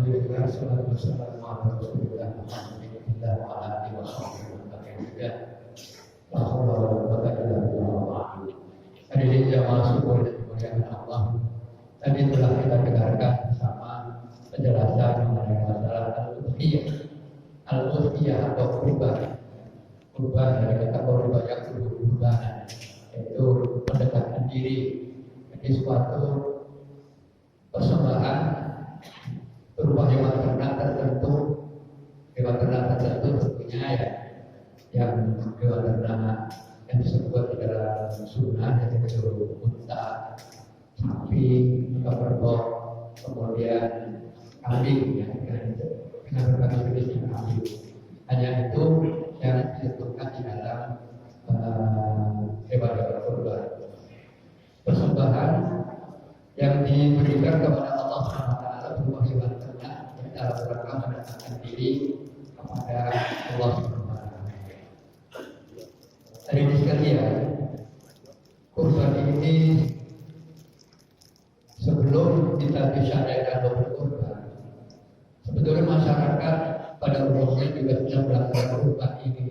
Alhamdulillah, salatu wassalamu ala Rasulillah Muhammadillah wa ala alihi wa sahbihi. La haula wa la quwwata illa billah. Hadirin jamaah syukur dan dimuliakan Allah. Tadi telah kita dengarkan bersama penjelasan mengenai masalah al-udhiyah. Al-udhiyah atau kurban. Kurban dari kata kurban yang kurbanan, yaitu mendekatkan diri. Jadi suatu persembahan berupa hewan ternak tertentu tentunya ya, yang hewan ternak yang disebut di dalam sunnah yaitu unta, sapi, kerbau, kemudian kambing ya, dengan berbagai jenis kambing. Hanya itu yang disebutkan di dalam hewan-hewan kurban. Persembahan yang diberikan kepada Allah SWT berupa hewan ternak dalam rangka mendekatkan diri kepada Allah SWT. Hadirin sekalian, kurban ini sebelum kita disyariatkan berkurban, sebetulnya masyarakat pada umumnya juga sudah melakukan kurban ini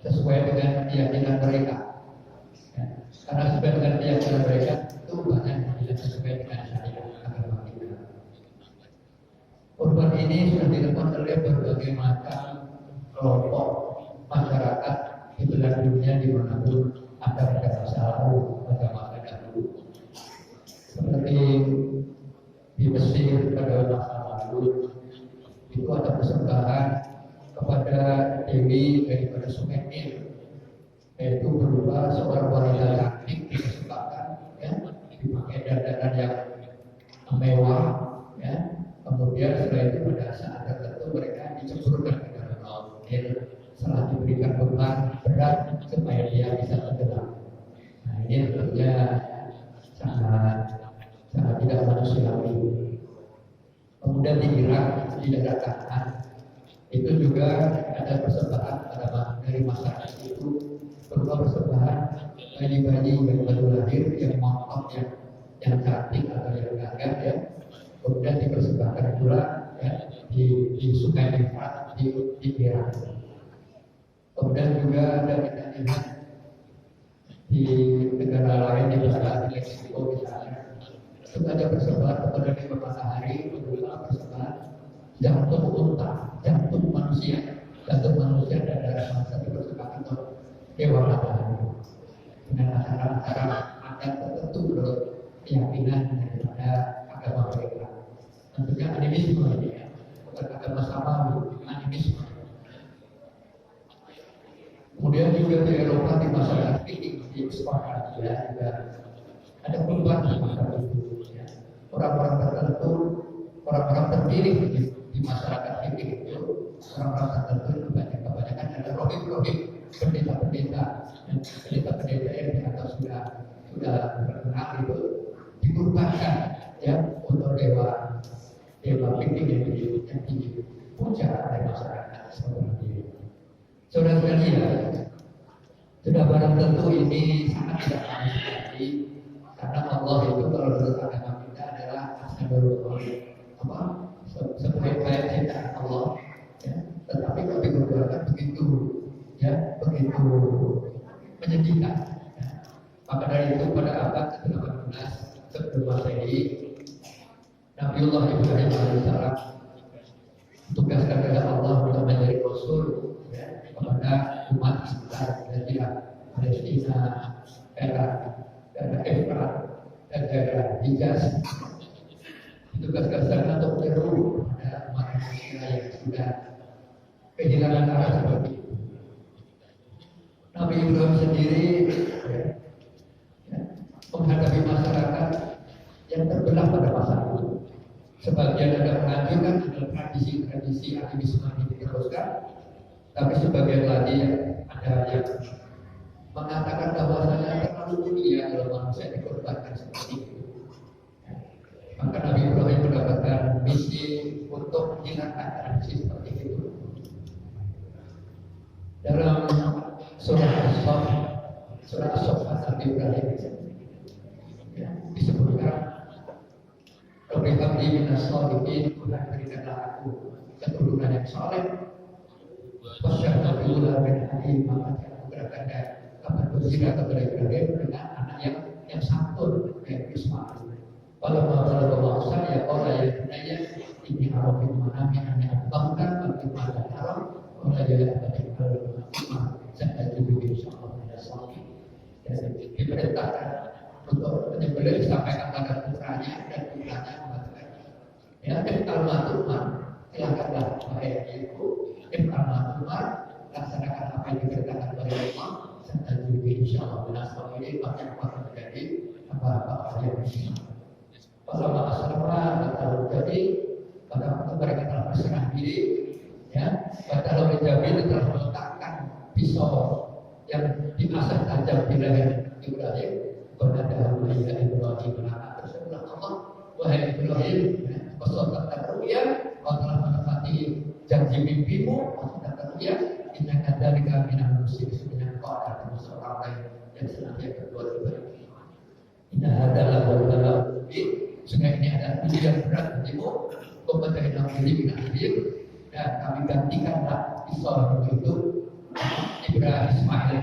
sesuai dengan keyakinan mereka. Ya, karena sesuai dengan keyakinan mereka itu banyak yang tidak sesuai dengan syariat agama kita. Kurban ini sudah dilakukan oleh berbagai macam kelompok masyarakat di belahan dunia dimanapun ada selalu agama dahulu. Seperti di Mesir pada masa lalu itu ada persembahan kepada dewi daripada Sungai Nil, yaitu berupa seorang wanita cantik dipersembahkan, ya, dipakai dandanan yang mewah, ya. Kemudian setelah itu pada saat tertentu mereka diceburkan ke dalam laut Nil setelah diberikan beban berat supaya dia bisa tenggelam. Nah, ini tentunya sangat tidak manusiawi. Kemudian di Irak, di daerah Kanan, itu juga ada persembahan dari masyarakat itu berupa persembahan bayi-bayi yang baru lahir yang montok yang cantik atau yang gagah ya. Kemudian dipersembahkan pula ya, di Sungai Efrat di Irak. Kemudian juga ada kita lihat di negara lain di Meksiko misalnya, itu ada persembahan kepada dewa matahari berupa persembahan jantung unta, jantung manusia dan darah manusia dipersembahkan untuk dewa matahari dengan acara-acara adat tertentu menurut keyakinan daripada agama mereka. Tentunya animisme ini ya, bukan agama samawi, animisme. Kemudian juga di Eropa di masyarakat fikih di Spanyol ya, juga ada kurban di masyarakat itu ya. Orang-orang tertentu, orang-orang terpilih di masyarakat fikih itu, orang-orang tertentu kebanyakan ada rohib-rohib, pendeta-pendeta yang dianggap sudah berkenal itu dikurbankan ya untuk dewa fikih yang dipuja oleh masyarakat seperti ini. Saudara sekalian, sudah barang tentu ini sangat tidak manusiawi karena Allah itu kalau menurut agama kita adalah sebaik-baik ciptaan Allah, ya. Tetapi kalau dikurbankan begitu menyedihkan. Ya. Maka dari itu pada abad ke-18 sebelum Masehi, Nabiullah Ibrahim alaihissalam tugaskan oleh Allah untuk menjadi rasul ya, kepada umat Islam dan tidak Palestina, daerah Efrat dan daerah Hijaz. Ditugaskan sana untuk menyeru pada umat manusia yang sudah kehilangan arah seperti itu. Nabi Ibrahim sendiri menghadapi masyarakat yang terbelah pada masa itu. Sebagian ada menganjurkan dalam tradisi animisme ini diteruskan, tapi sebagian lagi ada yang mengatakan bahwasanya terlalu mulia kalau manusia dikorbankan seperti itu. Maka Nabi Ibrahim mendapatkan misi untuk menghilangkan tradisi seperti itu. Dalam surah As-Saff Nabi Ibrahim disebutkan Rabbi habli minas sholihin, Tuhan berikanlah aku keturunan yang soleh. Wasyarnabiullah bin halim, maka aku berikan kabar gembira kepada Ibrahim dengan anak yang santun, yaitu Ismail. Kalau masalah bahasa ya orang yang nanya ini arafin mana yang bangkan bagi pada haram orang yang ada kalau saya juga insyaallah tidak salah. Jadi diperintahkan untuk menyembelih disampaikan pada putranya dan putranya mengatakan ya Umar silakanlah wahai ibu Umar laksanakan apa yang diperintahkan oleh Allah serta juga insyaallah benar ini banyak akan menjadi apa yang insyaallah. Kalau masalah atau jadi pada mereka telah berserah diri, ya, pada lalu Jabil telah meletakkan pisau yang diasah tajam di leher Ibrahim. Kepada Ibrahim tersebut Allah, wahai Ibrahim, pesotak terruya, kau telah menepati janji mimpimu, pesotak terruya, inna kadzalika minal muslimin dengan kau adalah seorang lain yang senantiasa berbuat baik. Inna adalah wala sehingga ini adalah ujian yang berat bagimu, kompeten dalam diri dan kami gantikanlah pisau itu Ibrahim Ismail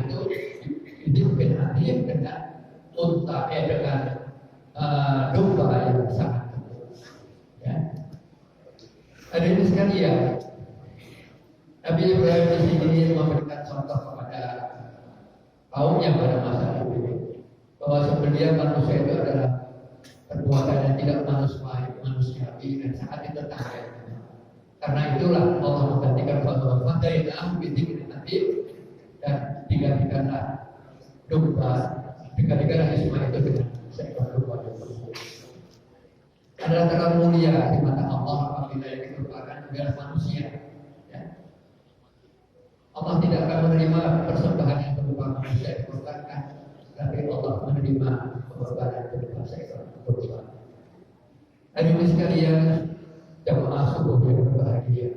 itu bin Hadim dengan unta dengan domba yang sangat ya. Ada ini sekalian Nabi Ibrahim di sini memberikan contoh kepada kaumnya pada masa itu bahwa sebenarnya manusia itu adalah perbuatan yang tidak manusiawi dan sangat ditentang. Karena itulah Allah menggantikan fatwa fadainah bidzikri hakim dan digantikanlah Ismail itu dengan seekor domba yang tersebut. Adalah terlalu mulia di mata Allah apabila yang dikorbankan adalah manusia. Ya. Allah tidak akan menerima persembahan yang berupa manusia dikorbankan, tapi Allah menerima pengorbanan berupa seekor domba. Hadirin sekalian, jamaah subuh yang berbahagia.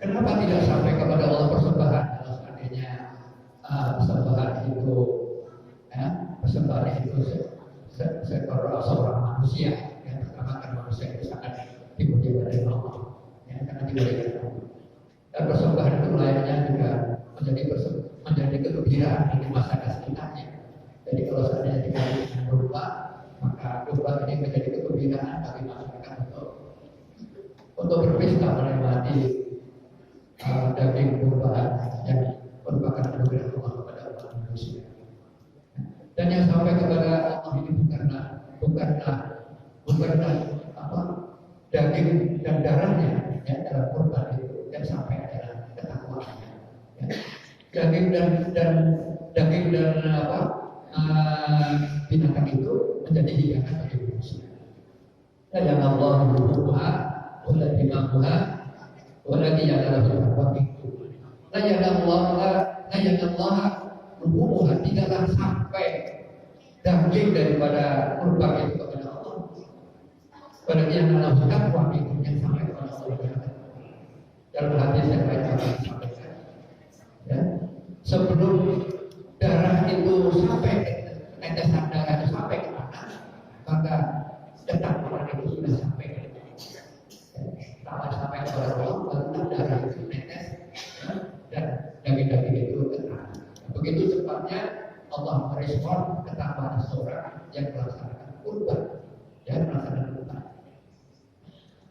Kenapa tidak sampai kepada Allah persembahan kalau seandainya persembahan itu seorang manusia yang pertama kan manusia itu sangat dipuji oleh Allah karena diberikan Allah. Dan persembahan itu lainnya juga menjadi kegembiraan di masyarakat sekitarnya. Jadi kalau seandainya dikasih dengan domba, maka domba ini menjadi kegembiraan bagi masyarakat untuk berpesta menikmati daging domba yang merupakan anugerah Allah kepada umat manusia. Dan yang sampai kepada Allah ini bukanlah daging dan darahnya ya, dalam kurban itu yang sampai adalah ketakwaannya. Ya. Daging dan binatang itu menjadi hidangan bagi manusia. Dan yang Allah berdoa, wala dimamuha, wala diyadalahu wabiku. La yadallaha rubuha, tidaklah sampai daging daripada kurban itu kepada Allah. Pada yang Allah takwa itu yang sampai kepada Allah. Dalam hadis yang lain kami sampaikan, ya, sebelum darah itu sampai tetesan darah itu sampai ke mana, maka ketakwaan itu sudah sampai ke sampai kepada Allah, lalu darah itu tetes dan daging-daging itu kena. Begitu cepatnya Allah merespon ketakwaan seorang yang melaksanakan kurban dan melaksanakan kurban.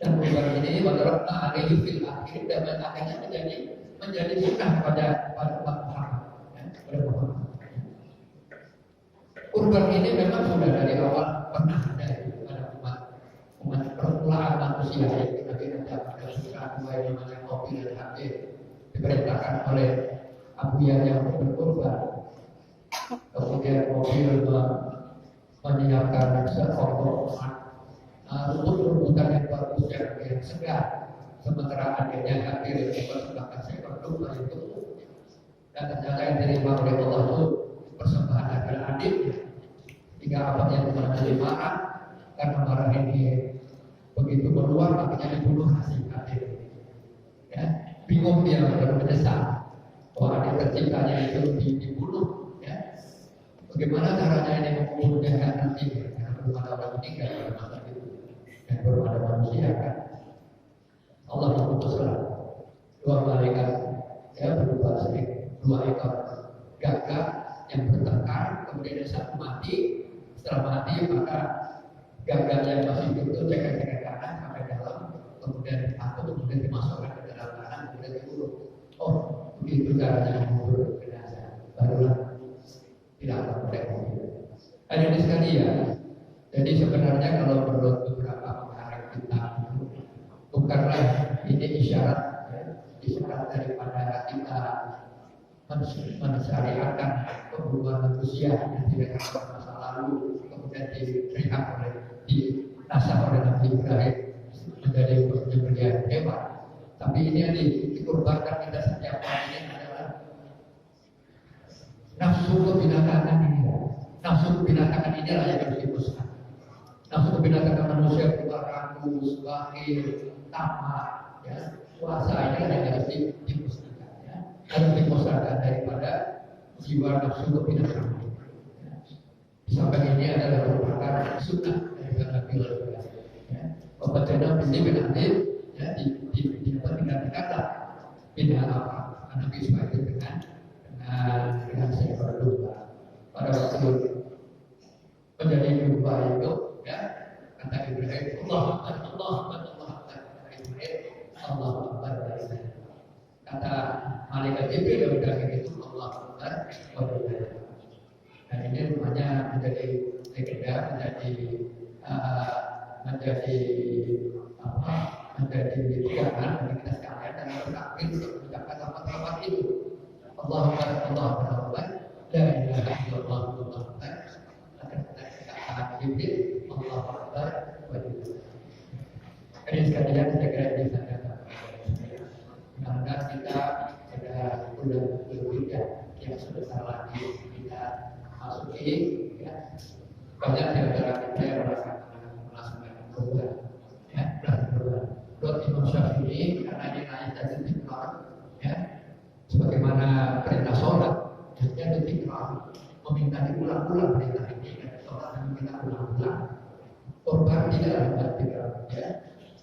Dan kurban ini menurut ahli fil akhir dan akhirnya menjadi sunnah pada umat Muhammad. Kurban ini memang sudah dari awal pernah ada pada umat permulaan manusia yang kita pada surah dua yang namanya kopi dan hadis diperintahkan oleh Abu Yahya untuk berkurban. Kemudian mobil menyiapkan sekelompok rumput-rumputan yang bagus yang segar, sementara adanya hadir mempersembahkan seekor domba itu, dan ternyata yang diterima oleh Allah itu persembahan adalah adik, hingga abangnya itu menjadi marah karena marah ini begitu meluap akhirnya dibunuh hasil adik. Ya, bingung dia baru menyesal bahwa adik tercintanya itu dibunuh. Bagaimana caranya ini mengumpulkan nanti? Karena belum ada orang meninggal pada masa itu, dan belum ada manusia kan. Allah memutuskan dua malaikat berupa dua ekor gagak yang bertengkar, kemudian yang satu mati. Setelah mati maka gagak yang masih hidup itu cekak-cekak kanan sampai dalam, kemudian diangkut, kemudian dimasukkan ke dalam kanan, kemudian diurut. Oh, begitu caranya mengurut jenazah. Barulah tidak akan boleh mobil. Hadirin sekalian, jadi sebenarnya kalau menurut beberapa pengarang kita, bukanlah ini isyarat daripada kita mensyariatkan pembunuhan manusia yang tidak ada masa lalu, kemudian diberikan oleh dinasah oleh Nabi Ibrahim menjadi penyembelihan hewan. Tapi ini yang dikorbankan kita setiap hari ini adalah nafsu kebinatangan ini. Nafsu kebinatangan ini adalah yang harus dipusatkan. Nafsu kebinatangan manusia berupa rakus, bakhil, tamak, puasa ini yang harus dipusatkan, harus dipusatkan daripada jiwa nafsu kebinatangan. Di samping ini adalah merupakan sunnah dari Nabi Muhammad. Pembacaan ini benar-benar ditingkatkan bina apa? Nabi Ismail dengan seekor domba. Pada waktu menjadi domba itu, kata Ibrahim, Allah Akbar. Kata malaikat Jibril yang bilang itu Allah Akbar. Dan ini rupanya menjadi legenda, menjadi pegangan bagi kita sekalian dan bertakbir untuk mengucapkan lafaz-lafaz itu. Allah Akbar, la ilaha illallah, Allah Akbar. Kata Jibril, Allah Akbar. Ini sekalian saya kira ini saja. Mudah-mudahan kita pada bulan Dzulhijjah yang sebesar lagi kita masuki, banyak di antara kita yang melaksanakan kurban, Menurut Imam Syafi'i, karena dia naik dari tikrar, sebagaimana perintah sholat, dia di tikrar meminta diulang-ulang perintah ini, dan sholat meminta ulang-ulang. Kurban tidak ada tikrar,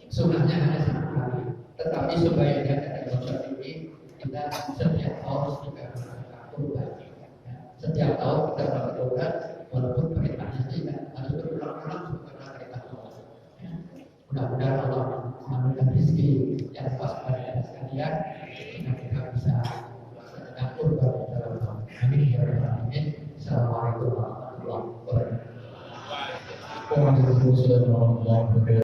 sunnahnya hanya satu kali. Tetapi sebaiknya kata Imam Syafi'i, kita setiap tahun juga melakukan kurban. Setiap tahun kita melakukan kurban, walaupun perintahnya tidak harus berulang-ulang seperti perintah sholat. Mudah-mudahan Allah memberikan rezeki yang pas pada kita sekalian, sehingga kita bisa melaksanakan kurban dalam tahun. Amin ya rabbal alamin. Assalamualaikum warahmatullahi wabarakatuh. Waalaikumsalam warahmatullahi wabarakatuh.